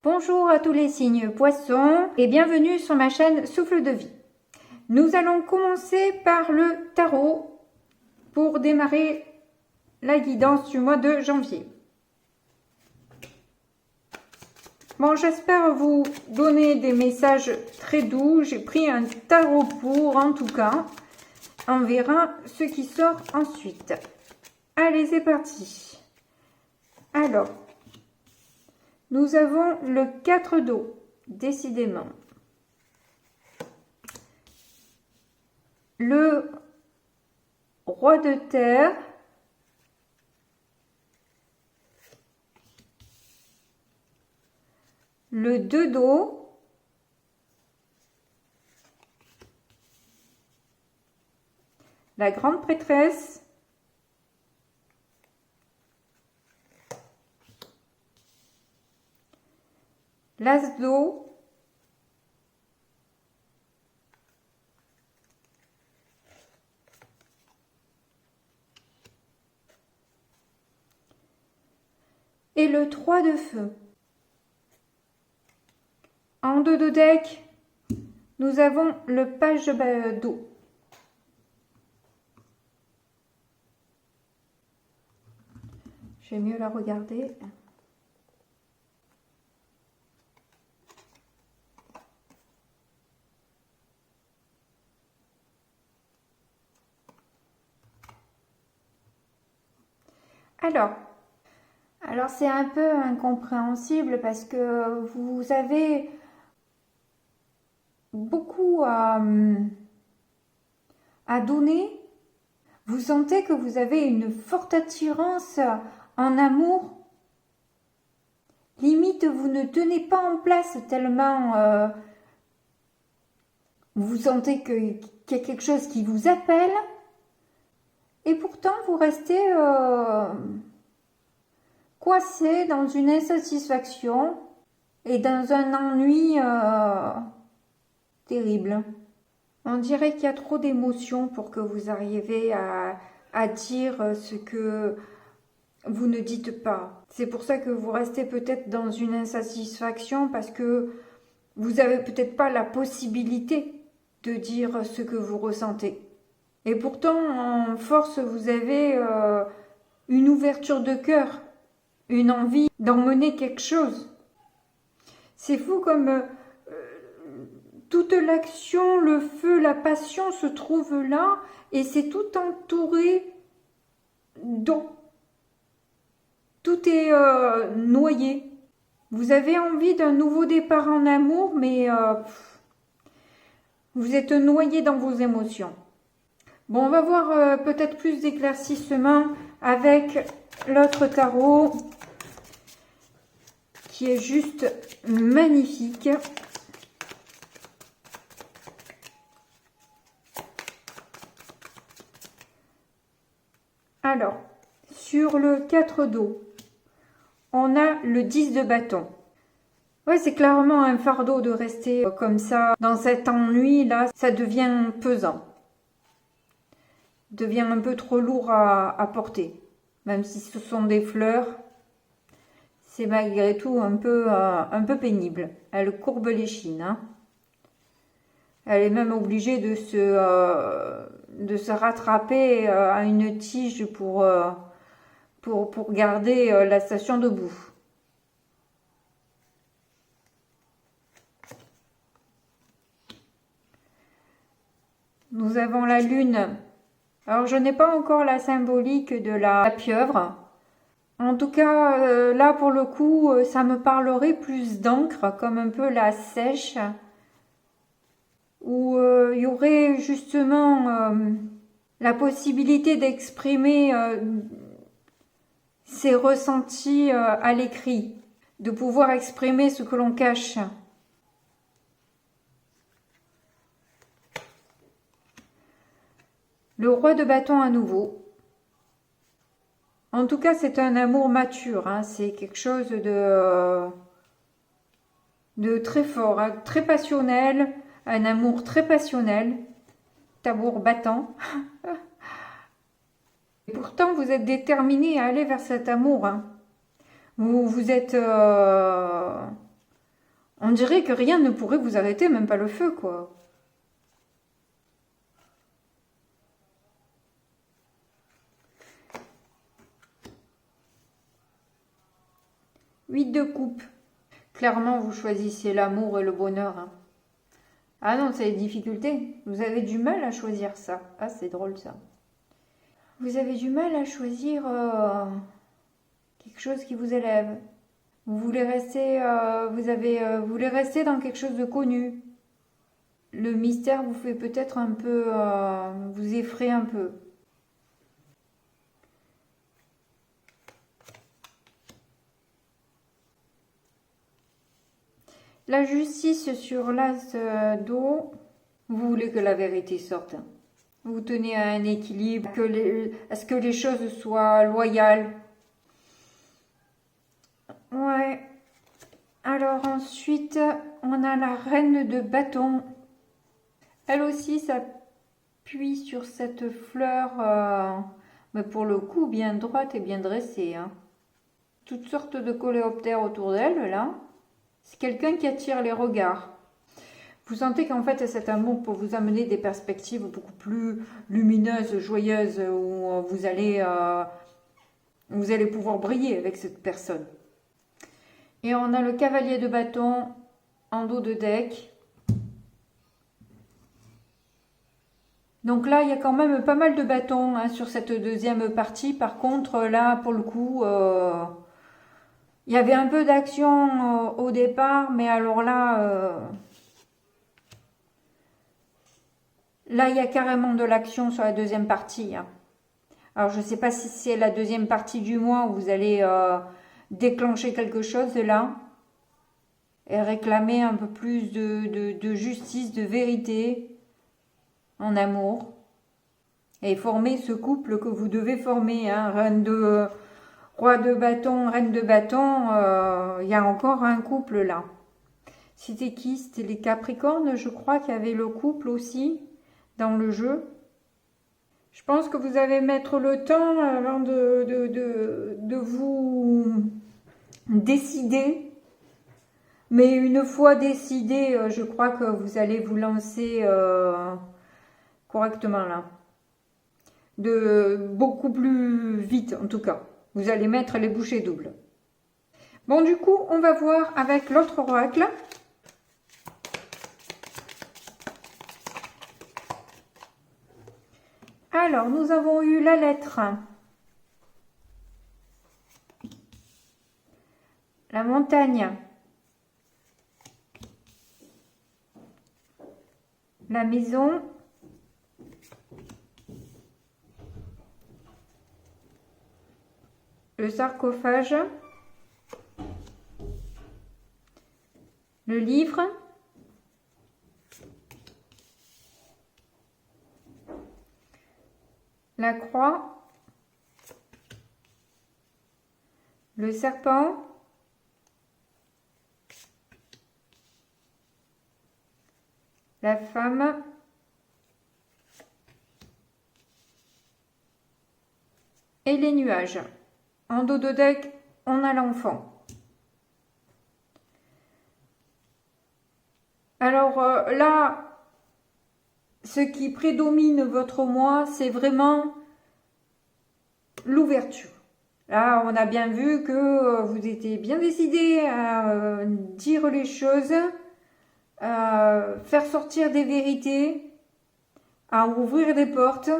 Bonjour à tous les signes Poissons et bienvenue sur ma chaîne Souffle de Vie. Nous allons commencer par le tarot pour démarrer la guidance du mois de janvier. Bon, j'espère vous donner des messages très doux. J'ai pris un tarot pour, en tout cas. On verra ce qui sort ensuite. Allez, c'est parti. Alors, nous avons le 4 d'eau, décidément. Le roi de terre. Le 2 d'eau. La grande prêtresse. L'as d'eau. Et le 3 de feu. En dos de deck, nous avons le page d'eau. Je vais mieux la regarder. Alors c'est un peu incompréhensible parce que vous avez beaucoup à donner. Vous sentez que vous avez une forte attirance en amour. Limite, vous ne tenez pas en place tellement vous sentez qu'il y a quelque chose qui vous appelle. Et pourtant, vous restez coincé dans une insatisfaction et dans un ennui terrible. On dirait qu'il y a trop d'émotions pour que vous arriviez à dire ce que vous ne dites pas. C'est pour ça que vous restez peut-être dans une insatisfaction parce que vous n'avez peut-être pas la possibilité de dire ce que vous ressentez. Et pourtant, en force, vous avez une ouverture de cœur, une envie d'emmener quelque chose. C'est fou comme toute l'action, le feu, la passion se trouve là et c'est tout entouré d'eau. Tout est noyé. Vous avez envie d'un nouveau départ en amour, mais vous êtes noyé dans vos émotions. Bon, on va voir peut-être plus d'éclaircissement avec l'autre tarot qui est juste magnifique. Alors, sur le 4 d'eau, on a le 10 de bâton. Ouais, c'est clairement un fardeau de rester comme ça, dans cet ennui-là, ça devient pesant. Devient un peu trop lourd à porter. Même si ce sont des fleurs, c'est malgré tout un peu pénible. Elle courbe l'échine. Hein. Elle est même obligée de se rattraper à une tige pour garder la station debout. Nous avons la lune. Alors, je n'ai pas encore la symbolique de la pieuvre. En tout cas, là, pour le coup, ça me parlerait plus d'encre, comme un peu la sèche, où il y aurait justement la possibilité d'exprimer ses ressentis à l'écrit, de pouvoir exprimer ce que l'on cache. Le roi de bâton à nouveau. En tout cas, c'est un amour mature. Hein. C'est quelque chose de très fort, hein, très passionnel. Un amour très passionnel. Amour battant. Et pourtant, vous êtes déterminé à aller vers cet amour. Hein. Vous êtes On dirait que rien ne pourrait vous arrêter, même pas le feu, quoi. Huit de coupe. Clairement, vous choisissez l'amour et le bonheur. Hein. Ah non, c'est les difficultés. Vous avez du mal à choisir ça. Ah, c'est drôle ça. Vous avez du mal à choisir quelque chose qui vous élève. Vous voulez rester, vous voulez rester dans quelque chose de connu. Le mystère vous fait peut-être un peu, vous effraie un peu. La justice sur l'as d'eau, vous voulez que la vérité sorte. Vous tenez à un équilibre, à ce que les choses soient loyales. Ouais. Alors ensuite, on a la reine de bâton. Elle aussi s'appuie sur cette fleur, mais pour le coup bien droite et bien dressée. Hein. Toutes sortes de coléoptères autour d'elle, là. C'est quelqu'un qui attire les regards. Vous sentez qu'en fait, cet amour peut vous amener des perspectives beaucoup plus lumineuses, joyeuses, où vous allez pouvoir briller avec cette personne. Et on a le cavalier de bâton en dos de deck. Donc là, il y a quand même pas mal de bâtons hein, sur cette deuxième partie. Par contre, là, pour le coup, il y avait un peu d'action au départ, mais alors là, il y a carrément de l'action sur la deuxième partie. Hein. Alors, je ne sais pas si c'est la deuxième partie du mois où vous allez déclencher quelque chose là et réclamer un peu plus de justice, de vérité en amour et former ce couple que vous devez former. Hein. Roi de bâton, reine de bâton, il y a encore un couple là. C'était qui? C'était les Capricornes, je crois qu'il y avait le couple aussi dans le jeu. Je pense que vous allez mettre le temps avant de vous décider. Mais une fois décidé, je crois que vous allez vous lancer correctement là. Beaucoup plus vite en tout cas. Vous allez mettre les bouchées doubles. Bon, du coup, on va voir avec l'autre oracle. Alors, nous avons eu la lettre, la montagne, la maison, le sarcophage, le livre, la croix, le serpent, la femme, et les nuages. En dos de deck, on a l'enfant. Alors là, ce qui prédomine votre moi, c'est vraiment l'ouverture. Là, on a bien vu que vous étiez bien décidé à dire les choses, faire sortir des vérités, à ouvrir des portes,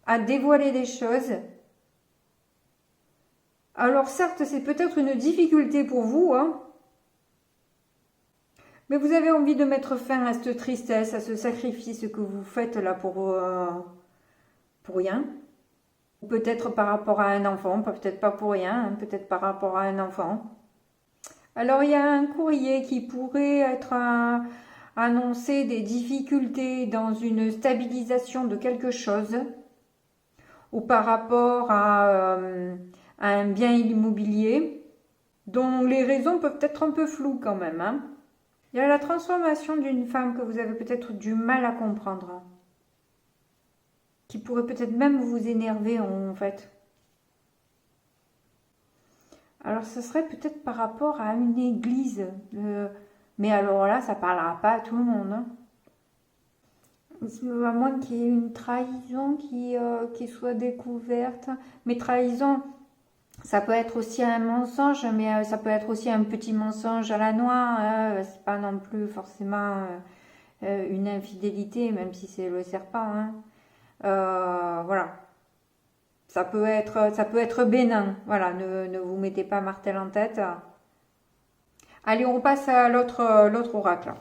à dévoiler des choses. Alors certes, c'est peut-être une difficulté pour vous, hein, mais vous avez envie de mettre fin à cette tristesse, à ce sacrifice que vous faites là pour rien. Peut-être par rapport à un enfant, peut-être pas pour rien, hein, peut-être par rapport à un enfant. Alors il y a un courrier qui pourrait être annoncer des difficultés dans une stabilisation de quelque chose ou par rapport à un bien immobilier dont les raisons peuvent être un peu floues quand même. Hein. Il y a la transformation d'une femme que vous avez peut-être du mal à comprendre, qui pourrait peut-être même vous énerver en fait. Alors ce serait peut-être par rapport à une église, Mais alors là, ça parlera pas à tout le monde, hein. À moins qu'il y ait une trahison qui soit découverte. Mais trahison, ça peut être aussi un mensonge, mais ça peut être aussi un petit mensonge à la noix, hein. C'est pas non plus forcément une infidélité, même si c'est le serpent, hein. Voilà. Ça peut être bénin. Voilà, ne vous mettez pas martel en tête. Allez, on passe à l'autre oracle.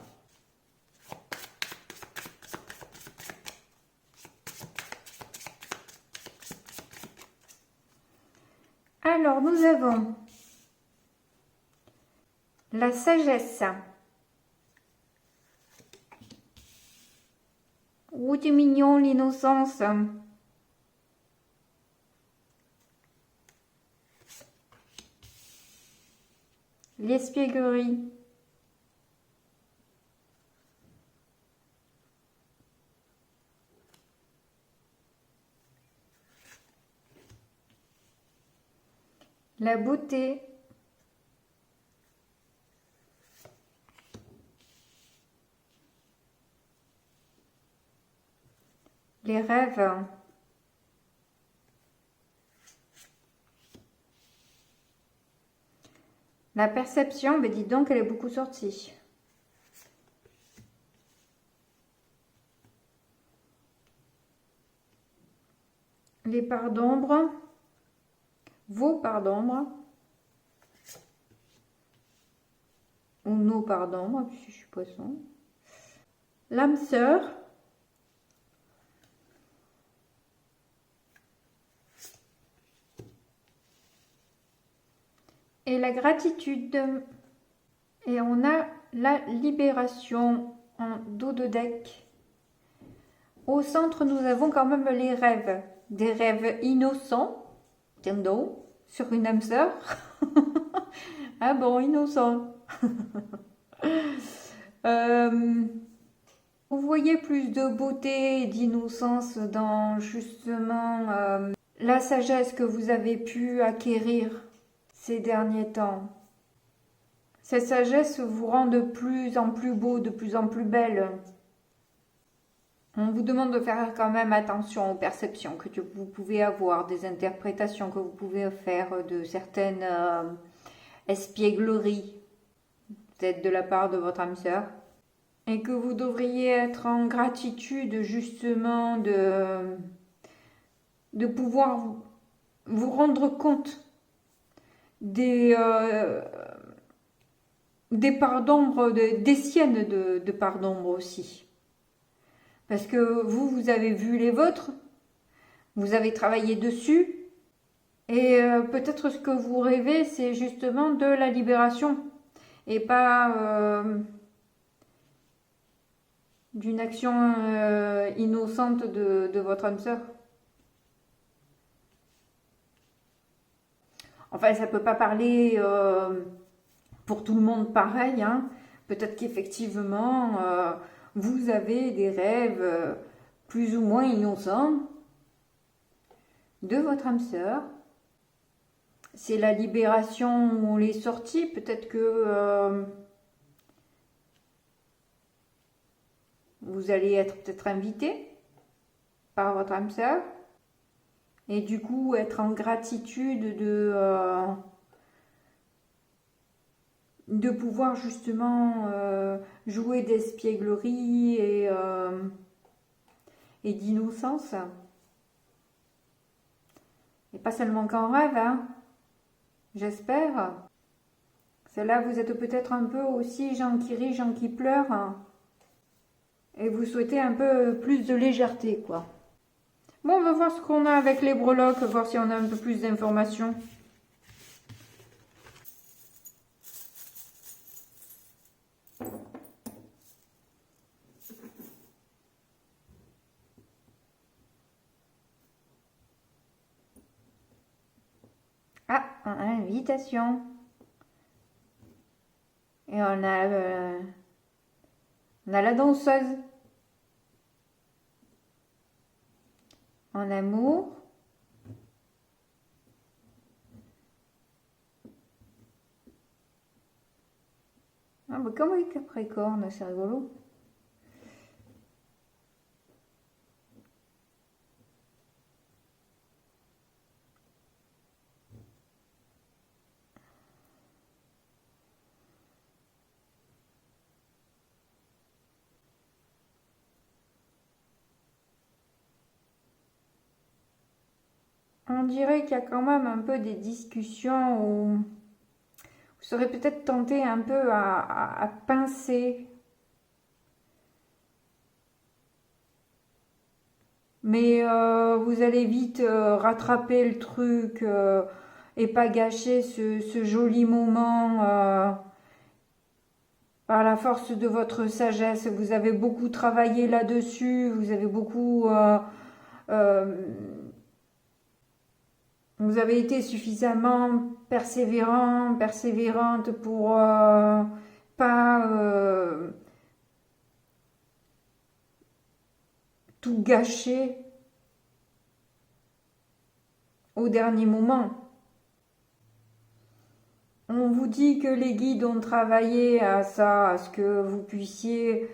Alors, nous avons la sagesse. Oh, c'est mignon, l'innocence. L'espièglerie. La beauté. Les rêves. La perception, ben dis donc, elle est beaucoup sortie. Les parts d'ombre. Vos parts d'ombre. Ou nos parts d'ombre, puisque je suis poisson. L'âme sœur. Et la gratitude. Et on a la libération en dos de deck. Au centre, nous avons quand même les rêves. Des rêves innocents. Tiens donc, sur une âme sœur. Ah bon, innocent. Vous voyez plus de beauté et d'innocence dans justement la sagesse que vous avez pu acquérir ces derniers temps. Cette sagesse vous rend de plus en plus beau, de plus en plus belle. On vous demande de faire quand même attention aux perceptions que vous pouvez avoir, des interprétations que vous pouvez faire de certaines espiègleries, peut-être de la part de votre âme sœur. Et que vous devriez être en gratitude justement de pouvoir vous rendre compte des parts d'ombre, des siennes de parts d'ombre aussi. Parce que vous avez vu les vôtres, vous avez travaillé dessus, et peut-être ce que vous rêvez, c'est justement de la libération, et pas d'une action innocente de votre âme sœur. Enfin, ça ne peut pas parler pour tout le monde pareil, hein. Peut-être qu'effectivement, vous avez des rêves plus ou moins innocents de votre âme sœur. C'est la libération ou les sorties. Peut-être que vous allez être peut-être invité par votre âme sœur. Et du coup, être en gratitude de pouvoir justement jouer d'espièglerie et d'innocence. Et pas seulement qu'en rêve, hein. J'espère. Celle-là, vous êtes peut-être un peu aussi gens qui rient, gens qui pleurent. Hein. Et vous souhaitez un peu plus de légèreté, quoi. Bon, on va voir ce qu'on a avec les breloques, voir si on a un peu plus d'informations. Ah, invitation. Et on a la danseuse. En amour. Ah, bah, comme les Capricornes, c'est rigolo. On dirait qu'il y a quand même un peu des discussions où vous serez peut-être tenté un peu à pincer. Mais vous allez vite rattraper le truc et pas gâcher ce joli moment par la force de votre sagesse. Vous avez beaucoup travaillé là-dessus, vous avez beaucoup... euh, vous avez été suffisamment persévérant, persévérante pour pas tout gâcher au dernier moment. On vous dit que les guides ont travaillé à ça, à ce que vous puissiez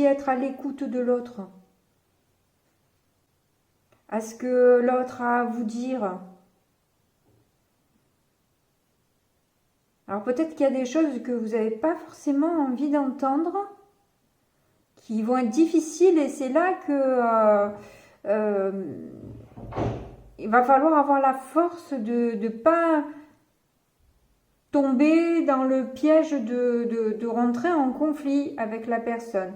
être à l'écoute de l'autre, à ce que l'autre a à vous dire. Alors peut-être qu'il y a des choses que vous n'avez pas forcément envie d'entendre, qui vont être difficiles, et c'est là que il va falloir avoir la force de ne pas tomber dans le piège de rentrer en conflit avec la personne.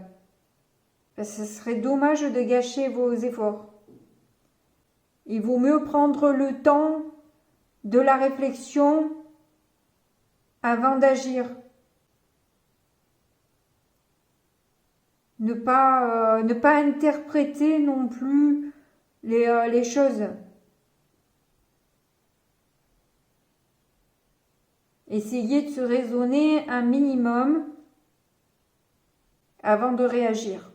Ce serait dommage de gâcher vos efforts. Il vaut mieux prendre le temps de la réflexion avant d'agir. Ne pas interpréter non plus les choses. Essayez de se raisonner un minimum avant de réagir.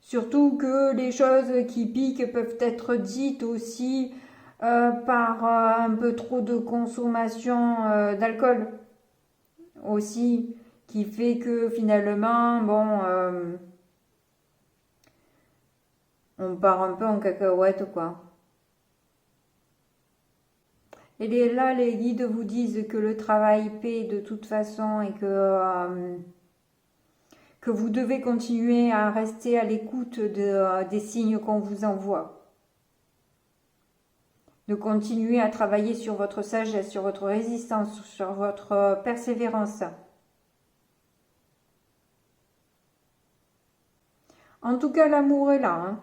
Surtout que les choses qui piquent peuvent être dites aussi par un peu trop de consommation d'alcool aussi, qui fait que finalement, bon, on part un peu en cacahuète, quoi. Et là, les guides vous disent que le travail paie de toute façon et que vous devez continuer à rester à l'écoute des signes qu'on vous envoie. De continuer à travailler sur votre sagesse, sur votre résistance, sur votre persévérance. En tout cas, l'amour est là. Hein.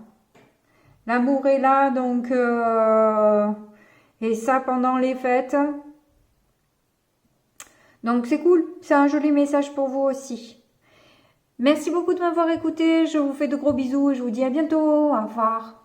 L'amour est là, donc... et ça pendant les fêtes. Donc c'est cool, c'est un joli message pour vous aussi. Merci beaucoup de m'avoir écouté, je vous fais de gros bisous et je vous dis à bientôt, au revoir.